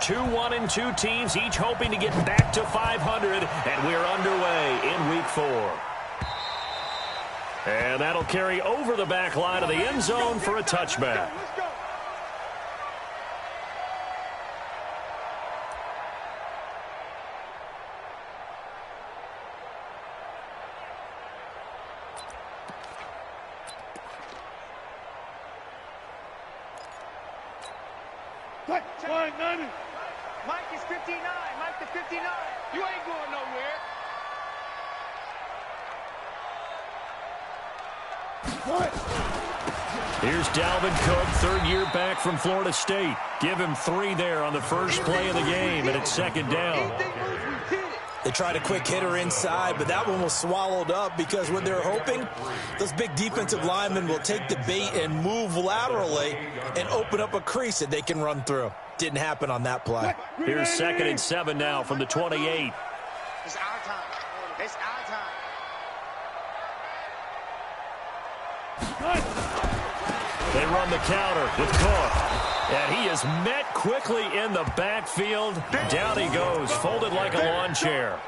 2-1 and 2 teams, each hoping to get back to 500, and we're underway in Week 4. And that'll carry over the back line of the end zone for a touchback. Mike is 59. Mike the 59. You ain't going nowhere. Here's Dalvin Cook, third year back from Florida State. Give him 3 there on the first play of the game, and it's second down. They tried a quick hitter inside, but that one was swallowed up because what they're hoping, those big defensive linemen will take the bait and move laterally and open up a crease that they can run through. Didn't happen on that play. Here's 2nd and 7 now from the 28. It's our time. It's our time. They run the counter with Cook. And he is met quickly in the backfield. Down he goes, folded like a lawn chair.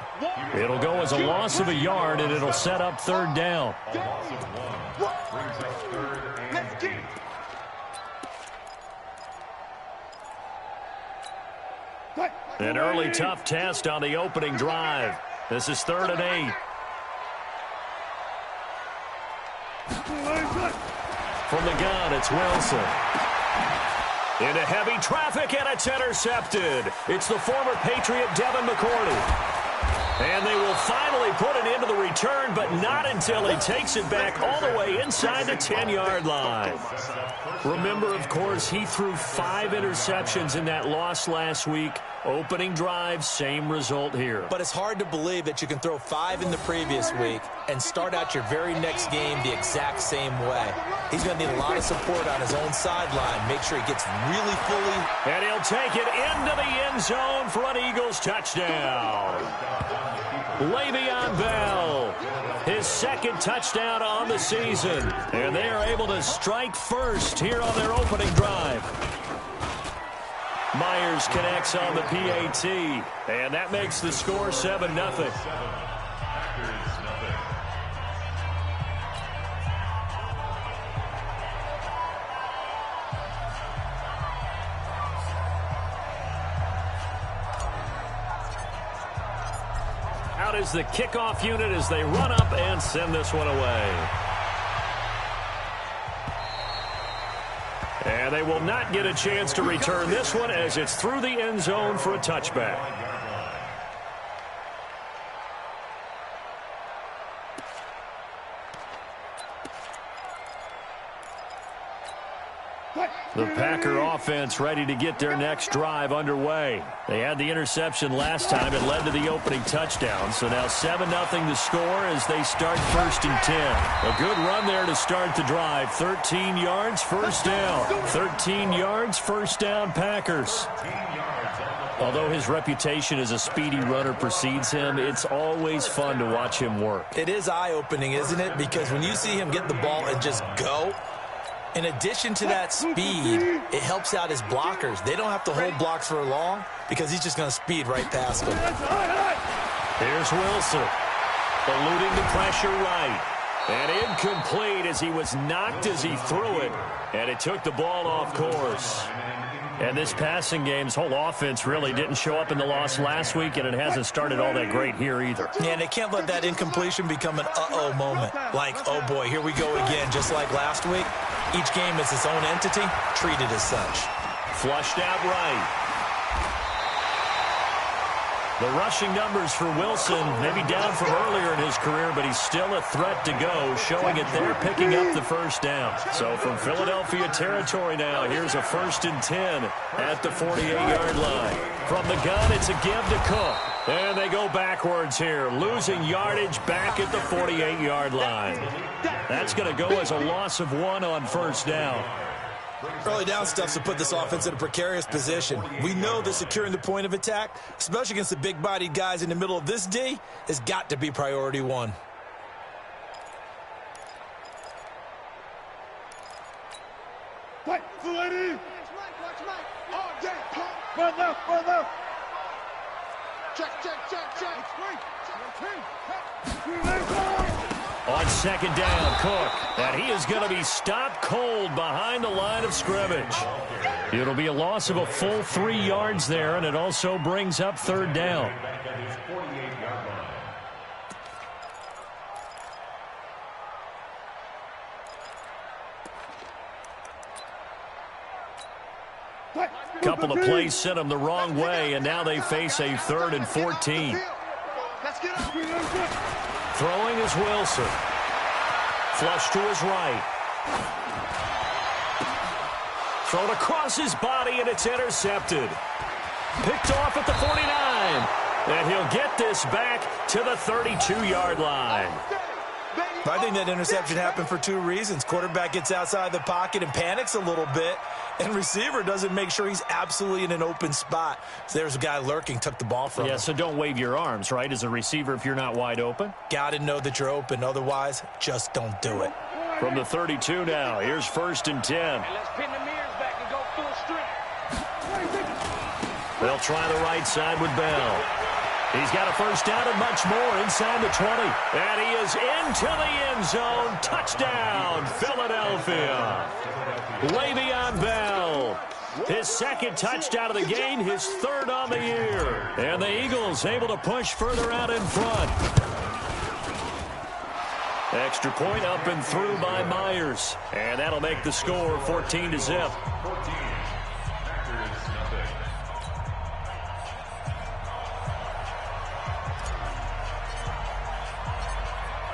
It'll go as a loss of a yard, and it'll set up third down. An early tough test on the opening drive. This is 3rd and 8. From the gun, it's Wilson. Into heavy traffic, and it's intercepted. It's the former Patriot Devin McCourty. And they will finally put it into the return, but not until he takes it back all the way inside the 10-yard line. Remember, of course, he threw 5 interceptions in that loss last week. Opening drive, same result here. But it's hard to believe that you can throw 5 in the previous week and start out your very next game the exact same way. He's going to need a lot of support on his own sideline. Make sure he gets really fully. And he'll take it into the end zone for an Eagles touchdown. Le'Veon Bell, his 2nd touchdown on the season. And they are able to strike first here on their opening drive. Myers connects on the PAT, and that makes the score 7-0. Out is the kickoff unit as they run up and send this one away. And they will not get a chance to return this one as it's through the end zone for a touchback. The Packer offense ready to get their next drive underway. They had the interception last time. It led to the opening touchdown. So now 7-0 the score as they start 1st and 10. A good run there to start the drive. 13 yards, first down. 13 yards, first down, Packers. Although his reputation as a speedy runner precedes him, it's always fun to watch him work. It is eye-opening, isn't it? Because when you see him get the ball and just go, in addition to that speed, it helps out his blockers. They don't have to hold blocks for long because he's just going to speed right past them. Here's Wilson, eluding the pressure right. And incomplete as he was knocked as he threw it. And it took the ball off course. And this passing game's whole offense really didn't show up in the loss last week, and it hasn't started all that great here either. Yeah, and they can't let that incompletion become an uh-oh moment. Like, oh boy, here we go again, just like last week. Each game is its own entity, treated as such. Flushed out right. The rushing numbers for Wilson, maybe down from earlier in his career, but he's still a threat to go, showing it there, picking up the first down. So from Philadelphia territory now, here's a 1st and 10 at the 48-yard line. From the gun, it's a give to Cook. And they go backwards here, losing yardage back at the 48-yard line. That's going to go as a loss of 1 on first down. Early down stuff's to put this offense in a precarious position. We know that securing the point of attack, especially against the big-bodied guys in the middle of this D, has got to be priority 1. Watch Mike. Oh, yeah, pump. Run left. Check. On second down, Cook. And he is going to be stopped cold behind the line of scrimmage. It'll be a loss of a full 3 yards there, and it also brings up third down. Couple of plays sent them the wrong way, and now they face a 3rd and 14. Throwing is Wilson. Flush to his right. Thrown across his body, and it's intercepted. Picked off at the 49. And he'll get this back to the 32-yard line. I think that interception happened for 2 reasons. Quarterback gets outside the pocket and panics a little bit, and receiver doesn't make sure he's absolutely in an open spot. So there's a guy lurking, took the ball from him. Yeah, so don't wave your arms, right, as a receiver if you're not wide open. Got to know that you're open. Otherwise, just don't do it. From the 32 now, here's 1st and 10. Hey, let's pin the mirrors back and go full strength. They'll try the right side with Bell. He's got a first down and much more inside the 20. And he is into the end zone. Touchdown, Philadelphia. Le'Veon Bell. His 2nd touchdown of the game, his 3rd on the year. And the Eagles able to push further out in front. Extra point up and through by Myers. And that'll make the score 14-0.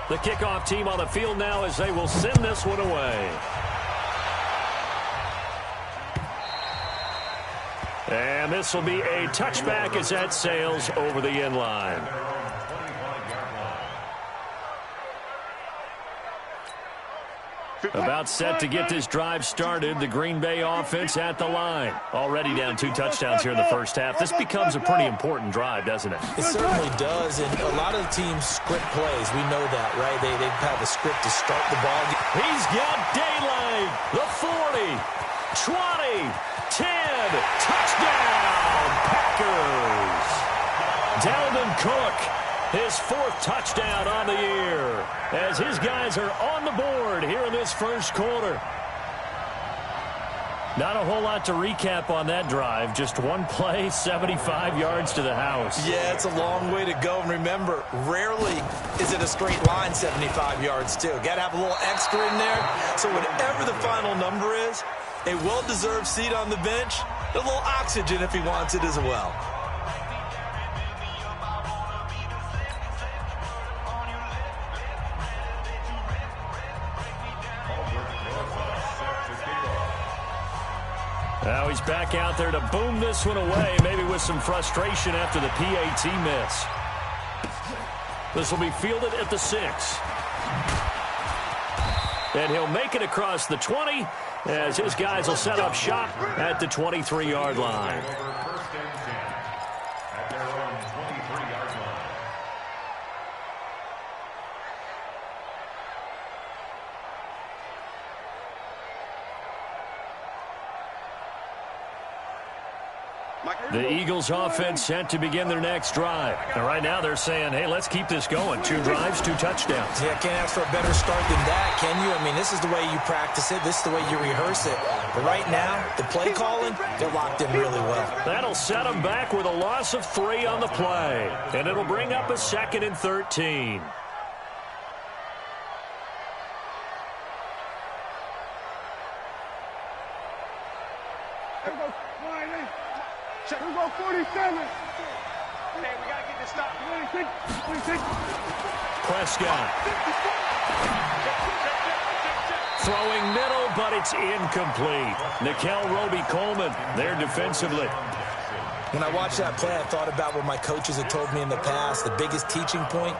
The kickoff team on the field now as they will send this one away. And this will be a touchback as that sails over the end line. About set to get this drive started. The Green Bay offense at the line. Already down 2 touchdowns here in the first half. This becomes a pretty important drive, doesn't it? It certainly does, and a lot of the teams script plays. We know that, right? They have a script to start the ball. He's got daylight. The 40, 20, 10. Touchdown, Packers. Dalvin Cook. His 4th touchdown on the year as his guys are on the board here in this first quarter. Not a whole lot to recap on that drive. Just one play, 75 yards to the house. Yeah, it's a long way to go. And remember, rarely is it a straight line 75 yards, too. Got to have a little extra in there. So whatever the final number is, a well-deserved seat on the bench, a little oxygen if he wants it as well. Now he's back out there to boom this one away, maybe with some frustration after the PAT miss. This will be fielded at the 6. And he'll make it across the 20 as his guys will set up shop at the 23-yard line. The Eagles offense set to begin their next drive. And right now they're saying, hey, let's keep this going. 2 drives, 2 touchdowns. Yeah, can't ask for a better start than that, can you? I mean, this is the way you practice it. This is the way you rehearse it. But right now, the play calling, they're locked in really well. That'll set them back with a loss of 3 on the play. And it'll bring up a 2nd and 13. Check. We go 47. Hey, we got to get this stop. 26. Prescott. Throwing middle, but it's incomplete. Nickel Roby-Coleman there defensively. When I watched that play, I thought about what my coaches had told me in the past. The biggest teaching point,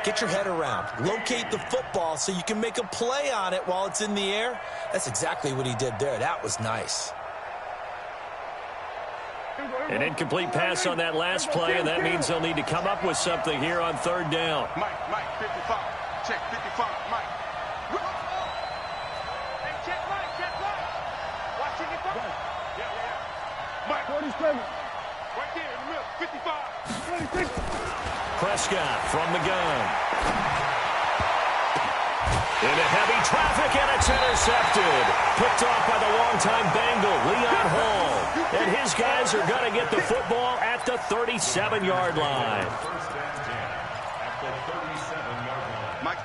get your head around. Locate the football so you can make a play on it while it's in the air. That's exactly what he did there. That was nice. An incomplete pass on that last play, and that means they'll need to come up with something here on 3rd down. Mike, 55. Check, 55, Mike. Hey, check Mike. Watch 55. Yeah. Right there in the middle, 55. 26. Prescott from the gun. Into heavy traffic, and it's intercepted. Picked off by the longtime Bengal, Leon Hall. And his guys are going to get the football at the 37-yard line.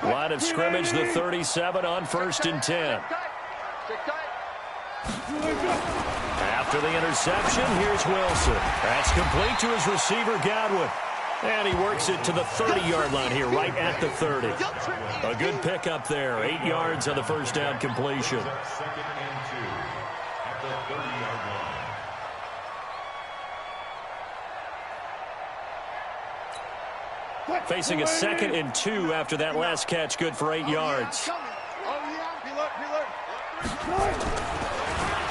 Line of scrimmage, the 37 on 1st and 10. After the interception, here's Wilson. That's complete to his receiver, Godwin. And he works it to the 30-yard line here, right at the 30. A good pickup there. 8 yards on the first down completion. Facing a 2nd and 2 after that last catch, good for 8 yards.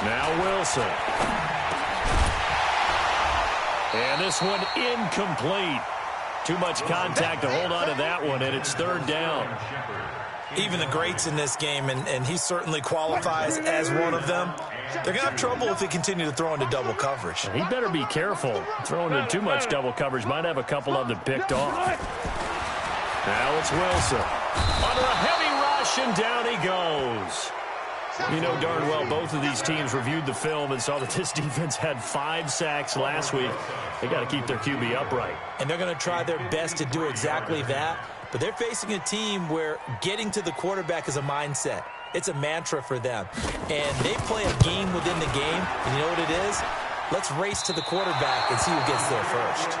Now Wilson. And this one incomplete. Too much contact to hold on to that one, and it's 3rd down. Even the greats in this game, and he certainly qualifies as one of them, they're going to have trouble if they continue to throw into double coverage. He better be careful. Throwing in too much double coverage might have a couple of them picked off. Now it's Wilson. Under a heavy rush, and down he goes. You know darn well both of these teams reviewed the film and saw that this defense had 5 sacks last week. They got to keep their QB upright. And they're going to try their best to do exactly that. But they're facing a team where getting to the quarterback is a mindset. It's a mantra for them. And they play a game within the game. And you know what it is? Let's race to the quarterback and see who gets there first.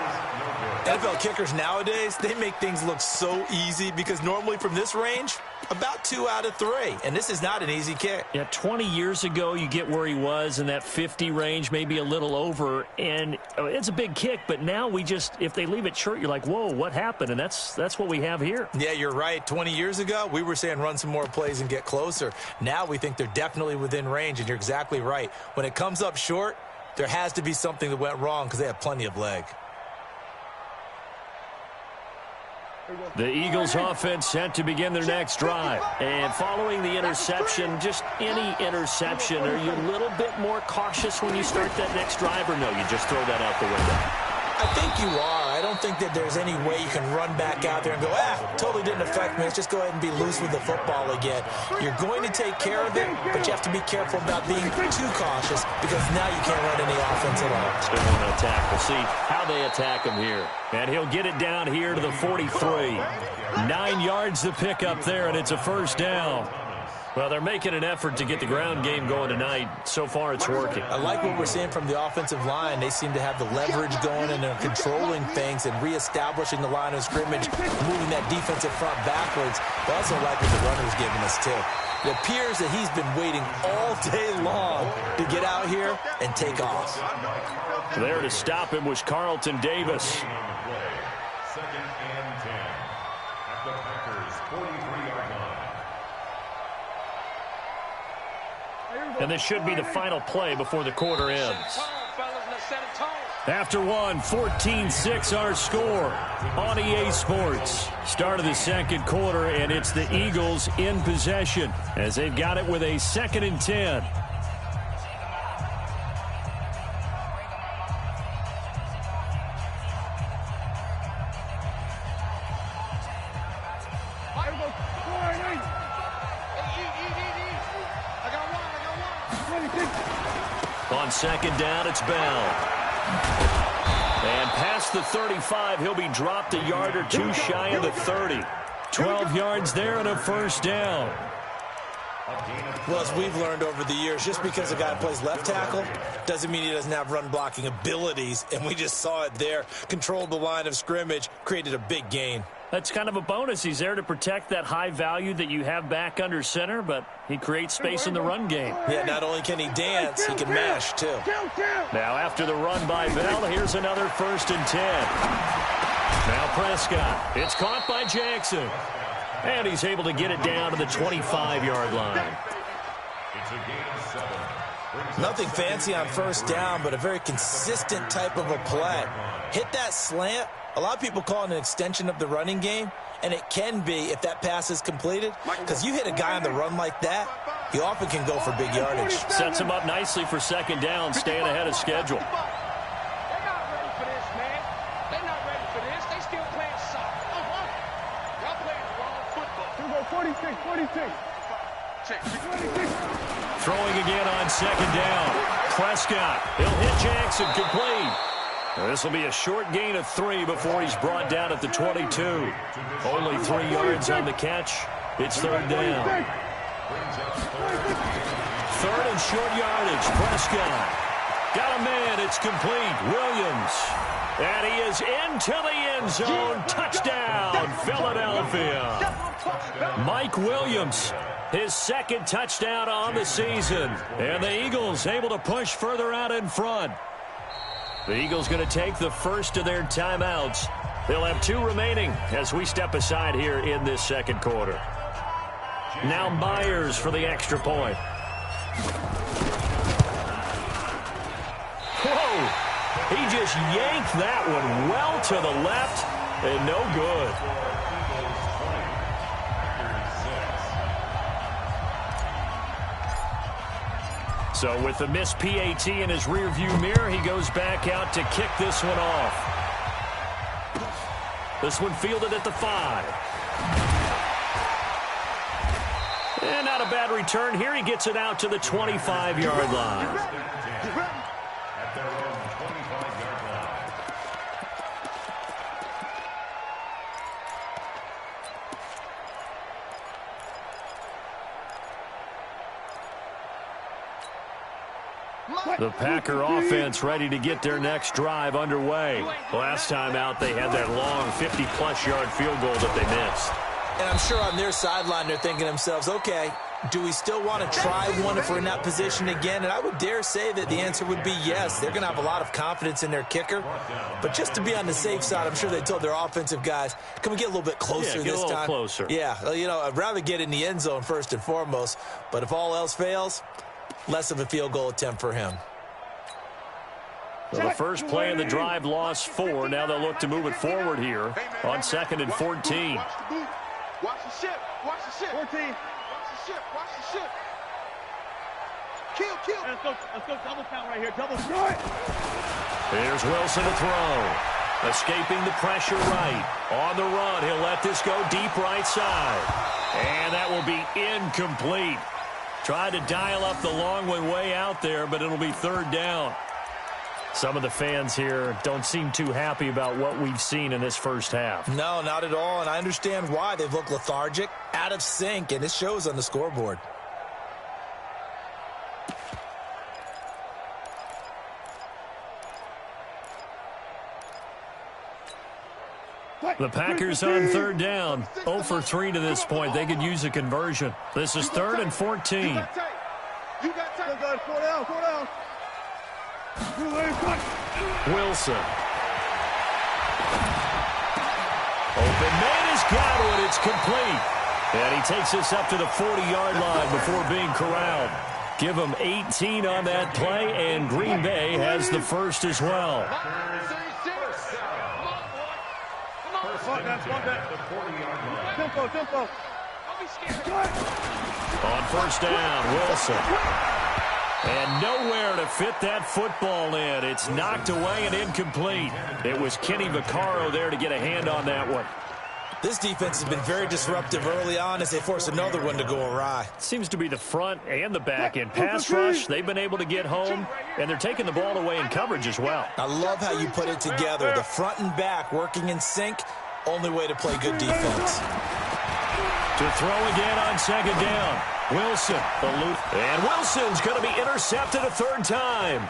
NFL kickers nowadays, they make things look so easy because normally from this range, about 2 out of 3. And this is not an easy kick. Yeah, 20 years ago, you get where he was in that 50 range, maybe a little over. And it's a big kick, but now we just, if they leave it short, you're like, whoa, what happened? And that's what we have here. Yeah, you're right. 20 years ago, we were saying run some more plays and get closer. Now we think they're definitely within range, and you're exactly right. When it comes up short, there has to be something that went wrong because they have plenty of leg. The Eagles offense set to begin their next drive. And following the interception, just any interception, are you a little bit more cautious when you start that next drive, or no, you just throw that out the window? I think you are. I don't think that there's any way you can run back out there and go, totally didn't affect me. Let's just go ahead and be loose with the football again. You're going to take care of it, but you have to be careful about being too cautious because now you can't run any offense at all. Still want to attack. We'll see how they attack him here. And he'll get it down here to the 43. 9 yards to pick up there, and it's a 1st down. Well, they're making an effort to get the ground game going tonight. So far, it's working. I like what we're seeing from the offensive line. They seem to have the leverage going, and they're controlling things and reestablishing the line of scrimmage, moving that defensive front backwards. But I also like what the runner's giving us, too. It appears that he's been waiting all day long to get out here and take off. There to stop him was Carlton Davis. 2nd and 10 at the Packers' 43-yard line. And this should be the final play before the quarter ends. After one, 14-6 our score on EA Sports. Start of the 2nd quarter, and it's the Eagles in possession as they've got it with a 2nd and 10. On 2nd down, it's Bell. And past the 35, he'll be dropped a yard or 2 shy of the 30. 12 yards there and a 1st down. Well, as we've learned over the years, just because a guy plays left tackle doesn't mean he doesn't have run-blocking abilities, and we just saw it there. Controlled the line of scrimmage, created a big gain. That's kind of a bonus. He's there to protect that high value that you have back under center, but he creates space in the run game. Yeah, not only can he dance, he can mash, too. Now, after the run by Bell, here's another 1st and 10. Now Prescott. It's caught by Jackson. And he's able to get it down to the 25-yard line. Nothing fancy on 1st down, but a very consistent type of a play. Hit that slant. A lot of people call it an extension of the running game, and it can be if that pass is completed, because you hit a guy on the run like that, he often can go for big yardage. Sets him up nicely for 2nd down, staying ahead of schedule. Throwing again on second down. Prescott, he'll hit Jackson, complete. This will be a short gain of 3 before he's brought down at the 22. Only 3 yards on the catch. It's third down. Third and short yardage. Prescott. Got a man. It's complete. Williams. And he is into the end zone. Touchdown, Philadelphia. Mike Williams, his second touchdown on the season. And the Eagles able to push further out in front. The Eagles going to take the first of their timeouts. They'll have 2 remaining as we step aside here in this second quarter. Now Myers for the extra point. Whoa! He just yanked that one well to the left and no good. So with the missed PAT in his rearview mirror, he goes back out to kick this one off. This one fielded at the 5. And not a bad return here. He gets it out to the 25-yard line. The Packer offense ready to get their next drive underway. Last time out, they had that long 50-plus yard field goal that they missed. And I'm sure on their sideline, they're thinking to themselves, okay, do we still want to try one if we're in that position again? And I would dare say that the answer would be yes. They're going to have a lot of confidence in their kicker. But just to be on the safe side, I'm sure they told their offensive guys, can we get a little bit closer this time? Closer. Yeah, you know, I'd rather get in the end zone first and foremost. But if all else fails, less of a field goal attempt for him. So the first play of the drive lost 4. Now they'll look to move it forward here on 2nd and 14. Watch the ship. Watch the ship. 14. Watch the ship. Watch the ship. Kill. Let's go double count right here. Double count. Here's Wilson to throw. Escaping the pressure right. On the run, he'll let this go deep right side. And that will be incomplete. Tried to dial up the long one way out there, but it'll be third down. Some of the fans here don't seem too happy about what we've seen in this first half. No, not at all, and I understand why. They've looked lethargic, out of sync, and it shows on the scoreboard. The Packers on third down. 0 for 3 to this point. They could use a conversion. This is 3rd and 14. You got time. 4 down. Wilson. Open man has got it. It's complete. And he takes us up to the 40-yard line before being corralled. Give him 18 on that play, and Green Bay has the first as well. Tempo. On first down, Wilson. And nowhere to fit that football in. It's knocked away and incomplete. It was Kenny Vaccaro there to get a hand on that one. This defense has been very disruptive early on as they force another one to go awry. Seems to be the front and the back end pass rush. They've been able to get home, and they're taking the ball away in coverage as well. I love how you put it together. The front and back working in sync. Only way to play good defense. To throw again on second down. Wilson, the loop. And Wilson's going to be intercepted a third time.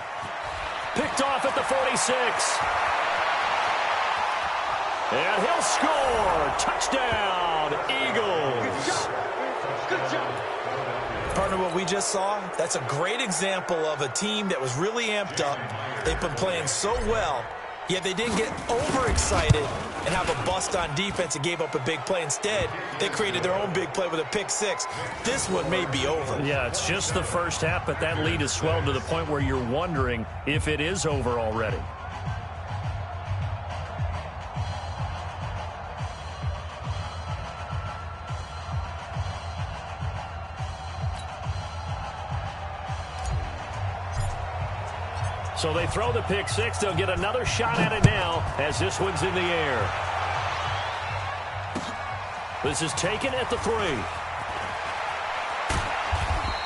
Picked off at the 46. And he'll score. Touchdown, Eagles. Good job. Partner, what we just saw, that's a great example of a team that was really amped up. They've been playing so well, yet they didn't get overexcited and have a bust on defense and gave up a big play. Instead, they created their own big play with a pick six. This one may be over. Yeah, it's just the first half, but that lead has swelled to the point where you're wondering if it is over already. So they throw the pick six. They'll get another shot at it now as this one's in the air. This is taken at the 3.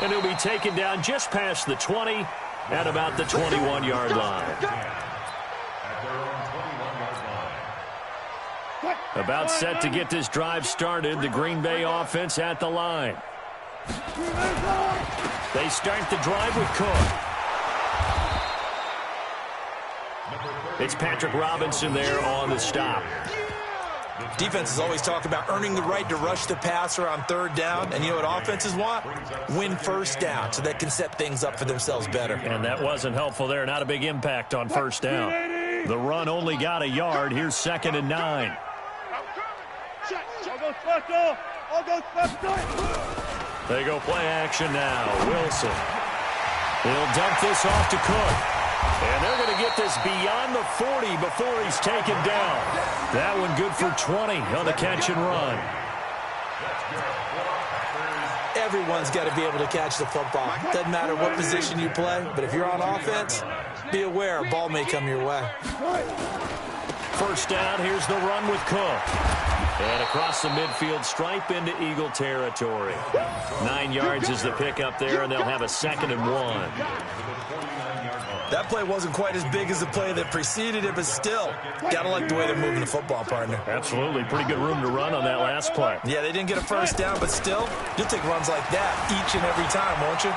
And he'll be taken down just past the 20 at about the 21-yard line. About set to get this drive started, the Green Bay offense at the line. They start the drive with Cook. It's Patrick Robinson there on the stop. Defenses always talk about earning the right to rush the passer on third down. And you know what offenses want? Win first down so they can set things up for themselves better. And that wasn't helpful there. Not a big impact on first down. The run only got a yard. Here's 2nd and 9. They go play action now. Wilson. He'll dump this off to Cook. And they're going to get this beyond the 40 before he's taken down. That one good for 20 on the catch and run. Everyone's got to be able to catch the football. Doesn't matter what position you play, but if you're on offense, be aware a ball may come your way. First down, here's the run with Cook. And across the midfield stripe into Eagle territory. 9 yards is the pickup there, and they'll have a 2nd and 1. That play wasn't quite as big as the play that preceded it, but still, got to like the way they're moving the football, partner. Absolutely. Pretty good room to run on that last play. Yeah, they didn't get a first down, but still, you'll take runs like that each and every time, won't you?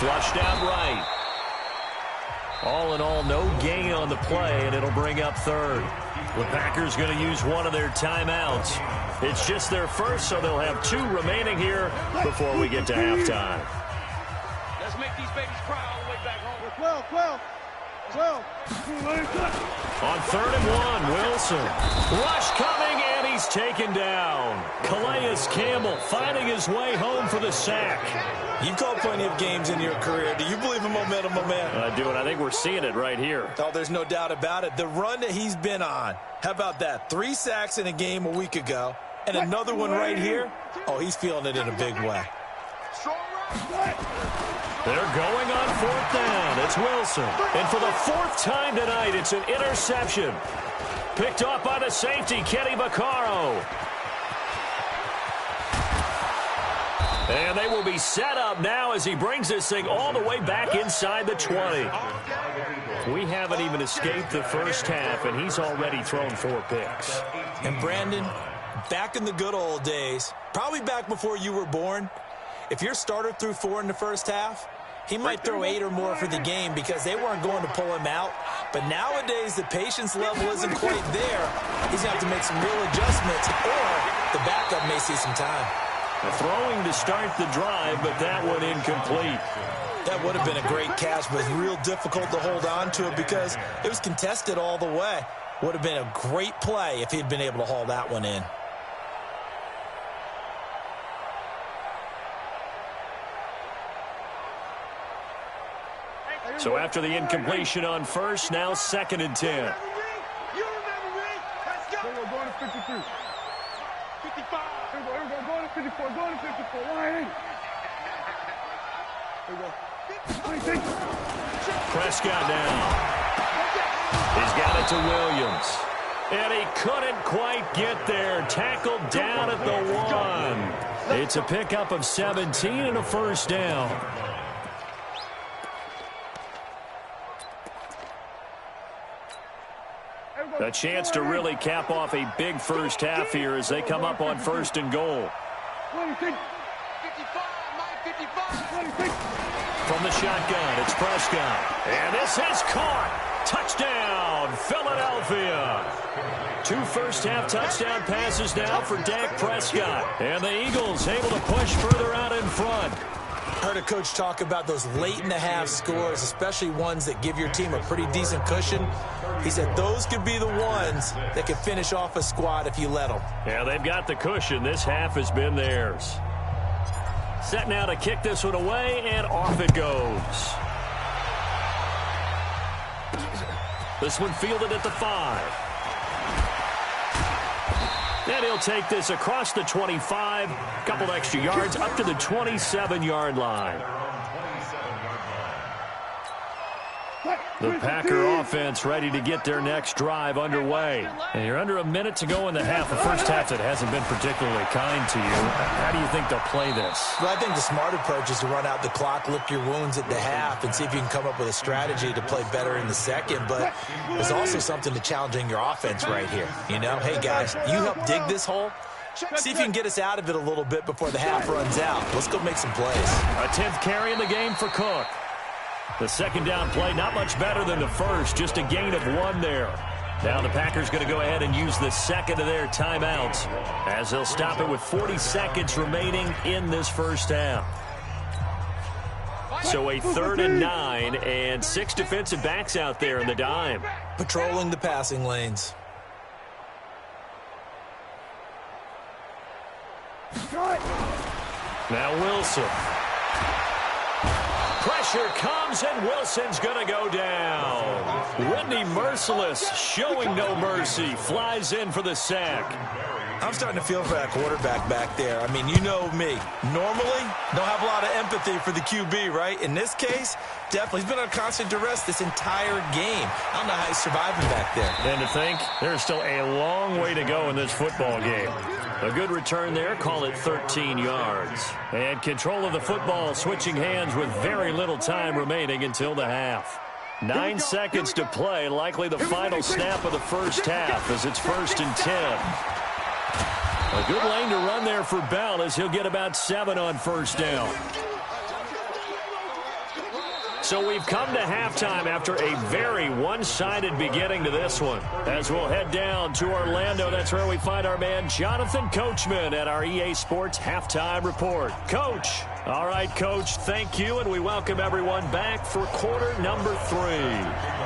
Flushed out right. All in all, no gain on the play, and it'll bring up 3rd. The Packers going to use one of their timeouts. It's just their first, so they'll have 2 remaining here before we get to halftime. Let's make these babies cry all the way back home. 12. On 3rd and 1, Wilson. Rush coming, and he's taken down. Calais Campbell finding his way home for the sack. You've called plenty of games in your career. Do you believe in momentum, my man? I do, and I think we're seeing it right here. Oh, there's no doubt about it. The run that he's been on. How about that? 3 sacks in a game a week ago, and another one right here. Oh, he's feeling it in a big way. They're going on 4th down. It's Wilson. And for the 4th time tonight, it's an interception. Picked off by the safety, Kenny Vaccaro. And they will be set up now as he brings this thing all the way back inside the 20. We haven't even escaped the first half, and he's already thrown 4 picks. And Brandon, back in the good old days, probably back before you were born, if your starter threw 4 in the first half, he might throw 8 or more for the game because they weren't going to pull him out. But nowadays, the patience level isn't quite there. He's going to have to make some real adjustments, or the backup may see some time. Throwing to start the drive, but that one incomplete. That would have been a great catch, but real difficult to hold on to it because it was contested all the way. Would have been a great play if he'd been able to haul that one in. So after the incompletion on first, now 2nd and 10. You remember me? Let's go. We're going to 53. 55. Here we go. Going to 54. Going to 54. Here we go. Prescott now. He's got it to Williams. And he couldn't quite get there. Tackled down at the 1. It's a pickup of 17 and a first down. A chance to really cap off a big first half here as they come up on 1st and goal. 55, From the shotgun, it's Prescott. And this is caught. Touchdown, Philadelphia. 2 first-half touchdown passes now for Dak Prescott. And the Eagles able to push further out in front. Heard a coach talk about those late-in-the-half scores, especially ones that give your team a pretty decent cushion. He said those could be the ones that could finish off a squad if you let them. Yeah, they've got the cushion. This half has been theirs. Set now to kick this one away, and off it goes. This one fielded at the 5. And he'll take this across the 25, a couple extra yards, up to the 27-yard line. The Packer offense ready to get their next drive underway. And you're under a minute to go in the half. The first half that hasn't been particularly kind to you. How do you think they'll play this? Well, I think the smart approach is to run out the clock, lick your wounds at the half, and see if you can come up with a strategy to play better in the second. But there's also something to challenging your offense right here. You know, hey, guys, you help dig this hole. See if you can get us out of it a little bit before the half runs out. Let's go make some plays. A 10th carry in the game for Cook. The second down play, not much better than the first, just a gain of 1 there. Now the Packers going to go ahead and use the second of their timeouts as they'll stop it with 40 seconds remaining in this first half. So a 3rd and 9 and 6 defensive backs out there in the dime. Patrolling the passing lanes. Now Wilson. Pressure comes, and Wilson's going to go down. Wendy Merciless showing no mercy. Flies in for the sack. I'm starting to feel for that quarterback back there. I mean, you know me. Normally, don't have a lot of empathy for the QB, right? In this case, definitely. He's been on constant duress this entire game. I don't know how he's surviving back there. And to think, there's still a long way to go in this football game. A good return there, call it 13 yards. And control of the football, switching hands with very little time remaining until the half. 9 seconds to play, likely the final snap of the first half as it's 1st and 10. A good lane to run there for Bell as he'll get about 7 on first down. So we've come to halftime after a very one-sided beginning to this one. As we'll head down to Orlando, that's where we find our man Jonathan Coachman at our EA Sports Halftime Report. Coach. All right, Coach, thank you, and we welcome everyone back for quarter number 3.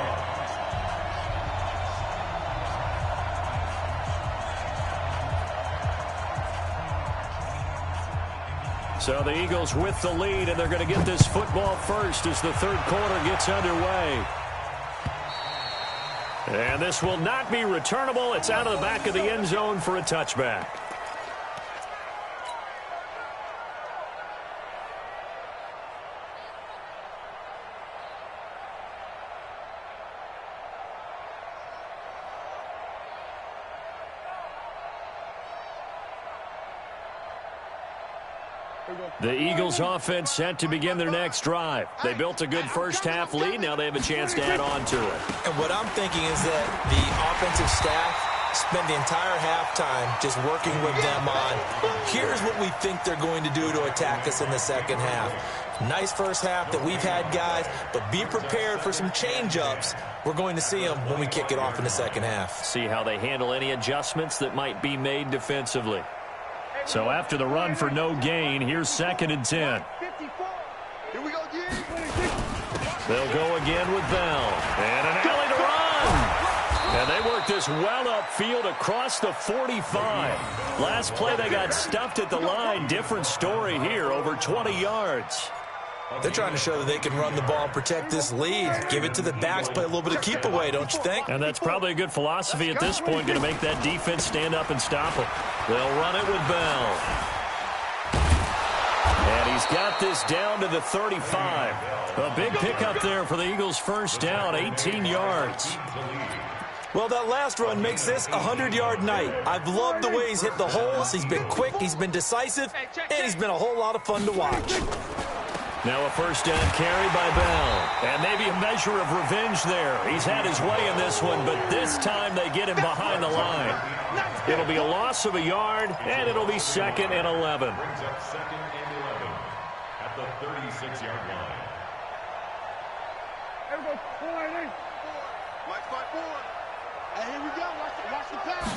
So the Eagles with the lead, and they're going to get this football first as the third quarter gets underway. And this will not be returnable. It's out of the back of the end zone for a touchback. The Eagles offense set to begin their next drive. They built a good first half lead. Now they have a chance to add on to it. And what I'm thinking is that the offensive staff spent the entire halftime just working with them on, here's what we think they're going to do to attack us in the second half. Nice first half that we've had, guys, but be prepared for some change-ups. We're going to see them when we kick it off in the second half. See how they handle any adjustments that might be made defensively. So after the run for no gain, here's 2nd and 10. Here we go again. They'll go again with Bell. And an alley to run. And they work this well upfield across the 45. Last play they got stuffed at the line. Different story here, over 20 yards. They're trying to show that they can run the ball and protect this lead. Give it to the backs, play a little bit of keep away, don't you think? And that's probably a good philosophy at this point, going to make that defense stand up and stop them. They'll run it with Bell. And he's got this down to the 35. A big pickup there for the Eagles' first down, 18 yards. Well, that last run makes this a 100-yard night. I've loved the way he's hit the holes. He's been quick, he's been decisive, and he's been a whole lot of fun to watch. Now a first down carry by Bell. And maybe a measure of revenge there. He's had his way in this one, but this time they get him behind the line. It'll be a loss of a yard, and it'll be 2nd and 11. Brings up 2nd and 11 at the 36-yard line. Everybody, forward. Mike, fight forward. And here we go. Watch the pass.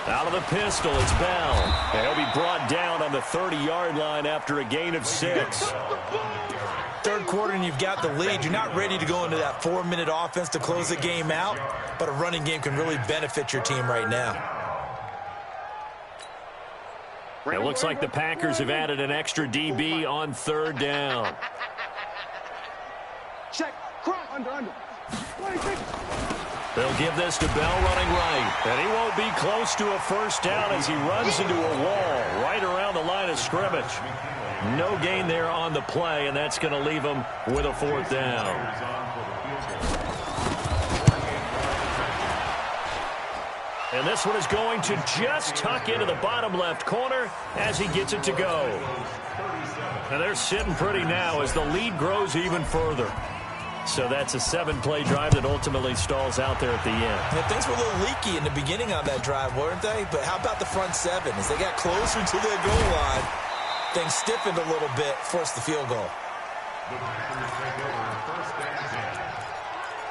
Out of the pistol, it's Bell. And he'll be brought down on the 30-yard line after a gain of 6. Third quarter and you've got the lead. You're not ready to go into that 4-minute offense to close the game out, but a running game can really benefit your team right now. It looks like the Packers have added an extra DB on 3rd down. Check. Cross. Under. They'll give this to Bell running right. And he won't be close to a first down as he runs into a wall right around the line of scrimmage. No gain there on the play, and that's going to leave him with a fourth down. And this one is going to just tuck into the bottom left corner as he gets it to go. And they're sitting pretty now as the lead grows even further. So that's a 7-play drive that ultimately stalls out there at the end. Yeah, things were a little leaky in the beginning on that drive, weren't they? But how about the front seven? As they got closer to their goal line, things stiffened a little bit, forced the field goal. The Packers take over first and 10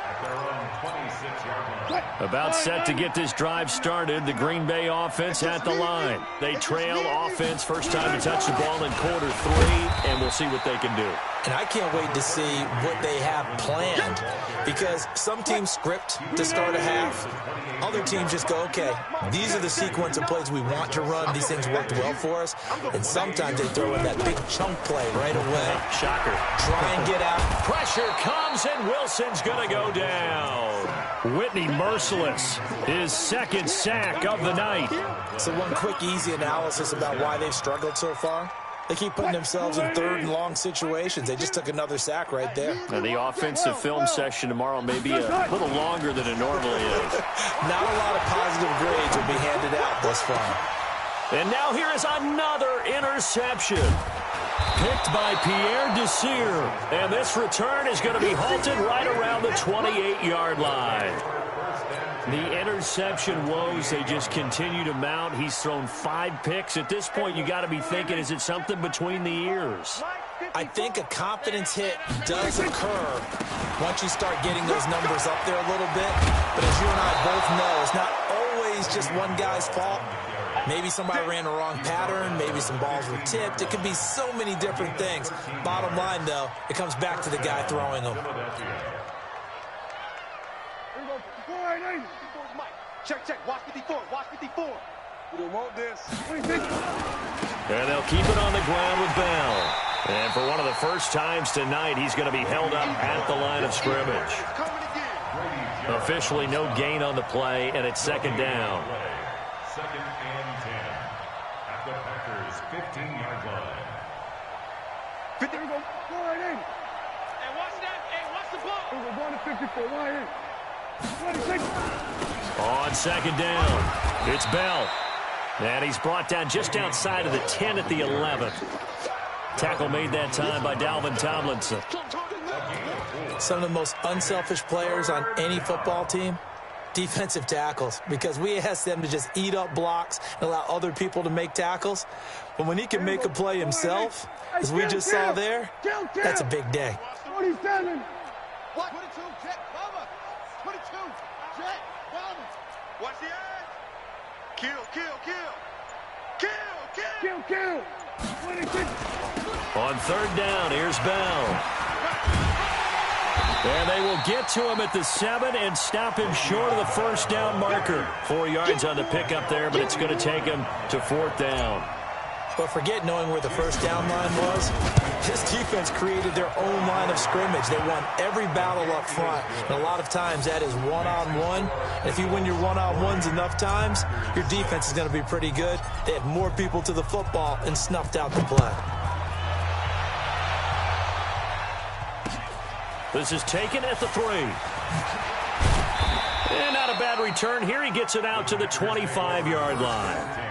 at their own 26-yard line. About set to get this drive started. The Green Bay offense at the line. They trail offense first time to touch the ball in quarter 3, and we'll see what they can do. And I can't wait to see what they have planned, because some teams script to start a half. Other teams just go, okay, these are the sequence of plays we want to run. These things worked well for us. And sometimes they throw in that big chunk play right away. Shocker. Try and get out. Pressure comes, and Wilson's going to go down. Whitney merciless. His second sack of the night. So one quick, easy analysis about why they've struggled so far. They keep putting themselves in third and long situations. They just took another sack right there. And the offensive film session tomorrow may be a little longer than it normally is. Not a lot of positive grades will be handed out thus far. And now here is another interception. Picked by Pierre Desir. And this return is going to be halted right around the 28-yard line. The interception woes, they just continue to mount. He's thrown 5 picks. At this point, you got to be thinking, is it something between the ears? I think a confidence hit does occur once you start getting those numbers up there a little bit. But as you and I both know, it's not always just one guy's fault. Maybe somebody ran the wrong pattern. Maybe some balls were tipped. It could be so many different things. Bottom line, though, it comes back to the guy throwing them. Check. Watch 54. Watch 54. We don't want this. And they'll keep it on the ground with Bell. And for one of the first times tonight, he's going to be held up at the line of scrimmage. Officially no gain on the play, and it's second down. Second and 10 at the Packers' 15-yard line. 50. We go. Go right in. Hey, watch that. Hey, watch the ball. We're going to 54. Right in. 26. On second down, it's Bell. And he's brought down just outside of the 10 at the 11th. Tackle made that time by Dalvin Tomlinson. Some of the most unselfish players on any football team, defensive tackles, because we ask them to just eat up blocks and allow other people to make tackles. But when he can make a play himself, as we just saw there, that's a big day. 47. 22, jet, cover. 22, jet, cover. Watch the edge. Kill. 26. On third down, here's Bell. And they will get to him at the 7 and stop him short of the first down marker. 4 yards on the pickup there, but it's going to take him to fourth down. But forget knowing where the first down line was. This defense created their own line of scrimmage. They won every battle up front. And a lot of times that is one-on-one. And if you win your one-on-ones enough times, your defense is going to be pretty good. They had more people to the football and snuffed out the play. This is taken at the 3. And not a bad return here. He gets it out to the 25-yard line.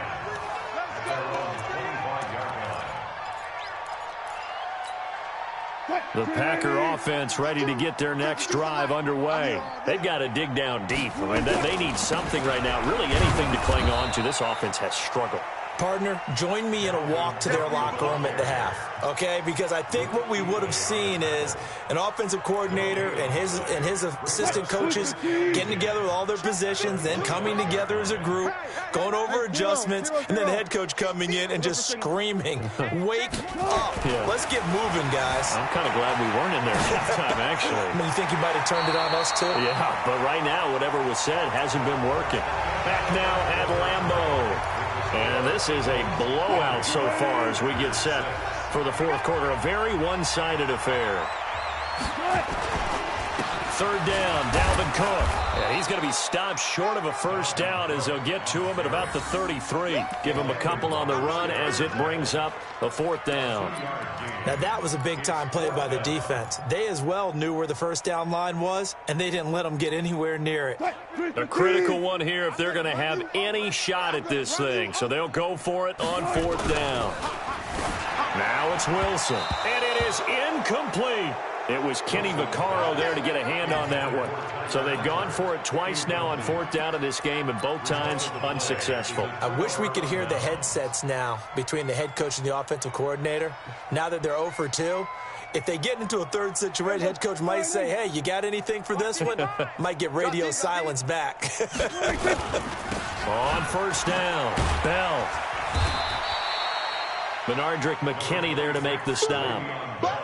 The Packer offense ready to get their next drive underway. They've got to dig down deep. I mean, they need something right now, really anything to cling on to. This offense has struggled. Partner, join me in a walk to their locker room at the half, okay? Because I think what we would have seen is an offensive coordinator and his assistant coaches getting together with all their positions, then coming together as a group, going over adjustments, and then the head coach coming in and just screaming, "Wake up! Yeah. Let's get moving, guys." I'm kind of glad we weren't in there half time, actually. I mean, you think you might have turned it on us, too? Yeah, but right now, whatever was said hasn't been working. Back now at Lambeau. And this is a blowout so far as we get set for the fourth quarter. A very one-sided affair. third down, Dalvin Cook. And he's going to be stopped short of a first down as they'll get to him at about the 33. Give him a couple on the run as it brings up a fourth down. Now, that was a big-time play by the defense. They as well knew where the first down line was, and they didn't let them get anywhere near it. A critical one here if they're going to have any shot at this thing. So they'll go for it on fourth down. Now it's Wilson, and it is incomplete. It was Kenny Vaccaro there to get a hand on that one. So they've gone for it twice now on fourth down in this game, and both times unsuccessful. I wish we could hear the headsets now between the head coach and the offensive coordinator. Now that they're 0 for 2, if they get into a third situation, head coach might say, hey, you got anything for this one? Might get radio silence back. On first down, Bell. Benardrick McKinney there to make the stop.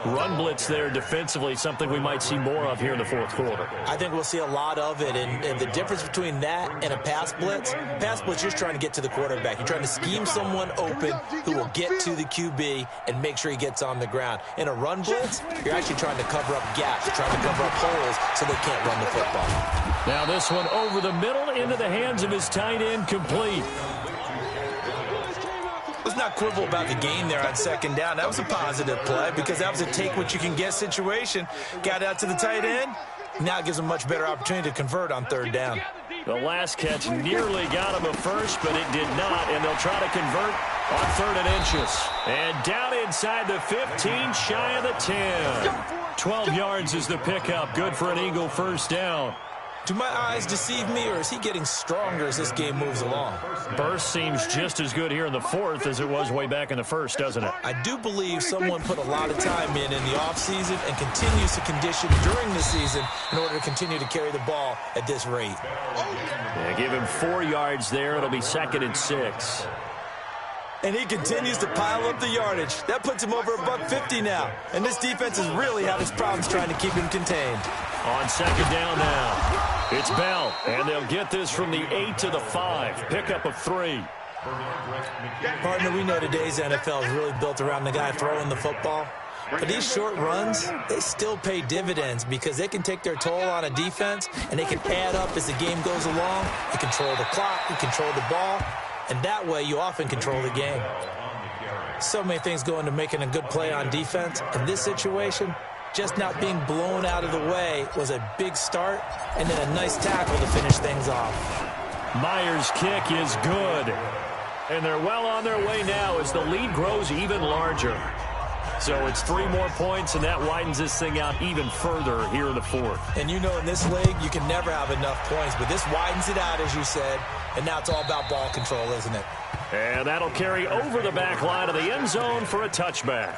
Run blitz there defensively, something we might see more of here in the fourth quarter. I think we'll see a lot of it, and the difference between that and a pass blitz, you're just trying to get to the quarterback. You're trying to scheme someone open who will get to the QB and make sure he gets on the ground. In a run blitz, you're actually trying to cover up gaps. You're trying to cover up holes so they can't run the football. Now this one over the middle into the hands of his tight end, complete. Let's not quibble about the gain there on second down. That was a positive play because that was a take-what-you-can-get situation. Got out to the tight end. Now it gives them a much better opportunity to convert on third down. The last catch nearly got him a first, but it did not, and they'll try to convert on 3rd and inches. And down inside the 15, shy of the 10. 12 yards is the pickup. Good for an Eagle first down. Do my eyes deceive me, or is he getting stronger as this game moves along? Burst seems just as good here in the fourth as it was way back in the first, doesn't it? I do believe someone put a lot of time in the offseason and continues to condition during the season in order to continue to carry the ball at this rate. Yeah, give him 4 yards there. It'll be 2nd and 6. And he continues to pile up the yardage. That puts him over $150 now. And this defense has really had its problems trying to keep him contained. On second down now, it's Bell, and they'll get this from the 8 to the 5. Pickup of 3. Partner, we know today's NFL is really built around the guy throwing the football. But these short runs, they still pay dividends because they can take their toll on a defense, and they can add up as the game goes along. You control the clock, you control the ball, and that way you often control the game. So many things go into making a good play on defense. In this situation, just not being blown out of the way was a big start, and then a nice tackle to finish things off. Myers' kick is good. And they're well on their way now as the lead grows even larger. So it's 3 more points, and that widens this thing out even further here in the fourth. And you know in this league, you can never have enough points, but this widens it out, as you said, and now it's all about ball control, isn't it? And that'll carry over the back line of the end zone for a touchback.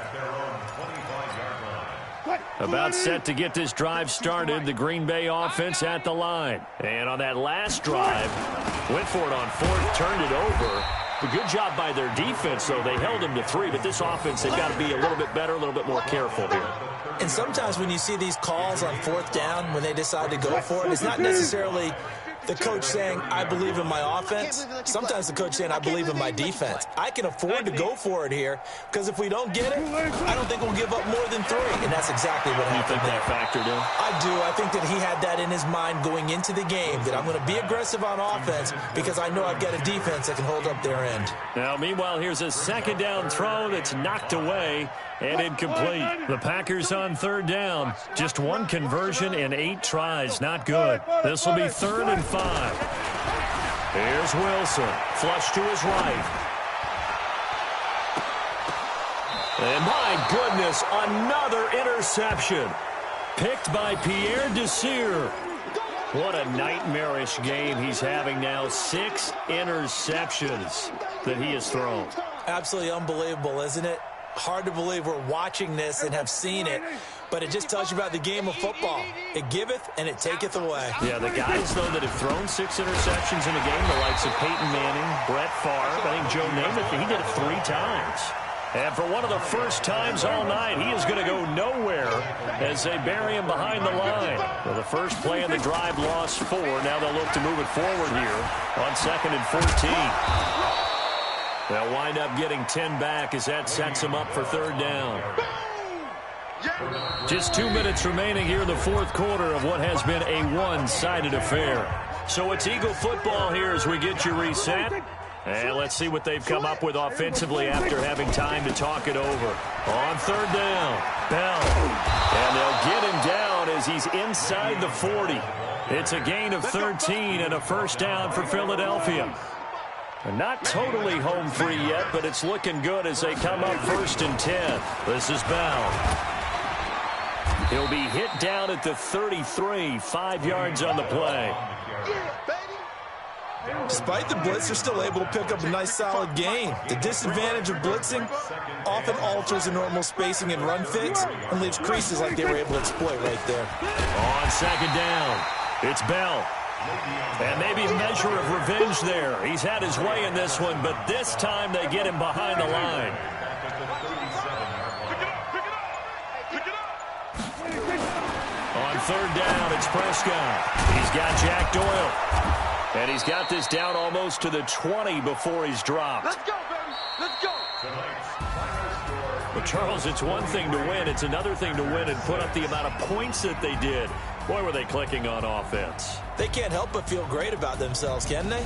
About set to get this drive started, the Green Bay offense at the line. And on that last drive, went for it on 4th, turned it over. A good job by their defense, though. They held them to 3, but this offense, they've got to be a little bit better, a little bit more careful here. And sometimes when you see these calls on 4th down, when they decide to go for it, it's not necessarily the coach saying, I believe in my offense. Sometimes the coach saying, I believe in my defense. I can afford to go for it here because if we don't get it, I don't think we'll give up more than 3. And that's exactly what happened. You think that factored in? I do. I think that he had that in his mind going into the game, that I'm going to be aggressive on offense because I know I've got a defense that can hold up their end. Now, meanwhile, here's a 2nd down throw that's knocked away and incomplete. The Packers on 3rd down. Just 1 conversion in 8 tries. Not good. This will be 3rd and 5. Here's Wilson. Flush to his right. And my goodness, another interception. Picked by Pierre Desir. What a nightmarish game he's having now. 6 interceptions that he has thrown. Absolutely unbelievable, isn't it? Hard to believe we're watching this and have seen it, but it just tells you about the game of football. It giveth and it taketh away. Yeah, the guys, though, that have thrown 6 interceptions in a game, the likes of Peyton Manning, Brett Favre, I think Joe Namath, he did it 3 times. And for one of the first times all night, he is going to go nowhere as they bury him behind the line. Well, the first play of the drive lost 4. Now they'll look to move it forward here on 2nd and 14. They'll wind up getting 10 back as that sets them up for 3rd down. Just 2 minutes remaining here in the fourth quarter of what has been a one-sided affair. So it's Eagle football here as we get you reset. And let's see what they've come up with offensively after having time to talk it over. On third down, Bell. And they'll get him down as he's inside the 40. It's a gain of 13 and a first down for Philadelphia. Not totally home free yet, but it's looking good as they come up 1st and 10. This is Bell. He'll be hit down at the 33, 5 yards on the play. Despite the blitz, they're still able to pick up a nice solid gain. The disadvantage of blitzing often alters the normal spacing and run fits and leaves creases like they were able to exploit right there. On second down, it's Bell. And maybe a measure of revenge there. He's had his way in this one, but this time they get him behind the line. On third down, it's Prescott. He's got Jack Doyle. And he's got this down almost to the 20 before he's dropped. Let's go, baby. Let's go. But, Charles, it's one thing to win. It's another thing to win and put up the amount of points that they did. Boy, were they clicking on offense. They can't help but feel great about themselves, can they?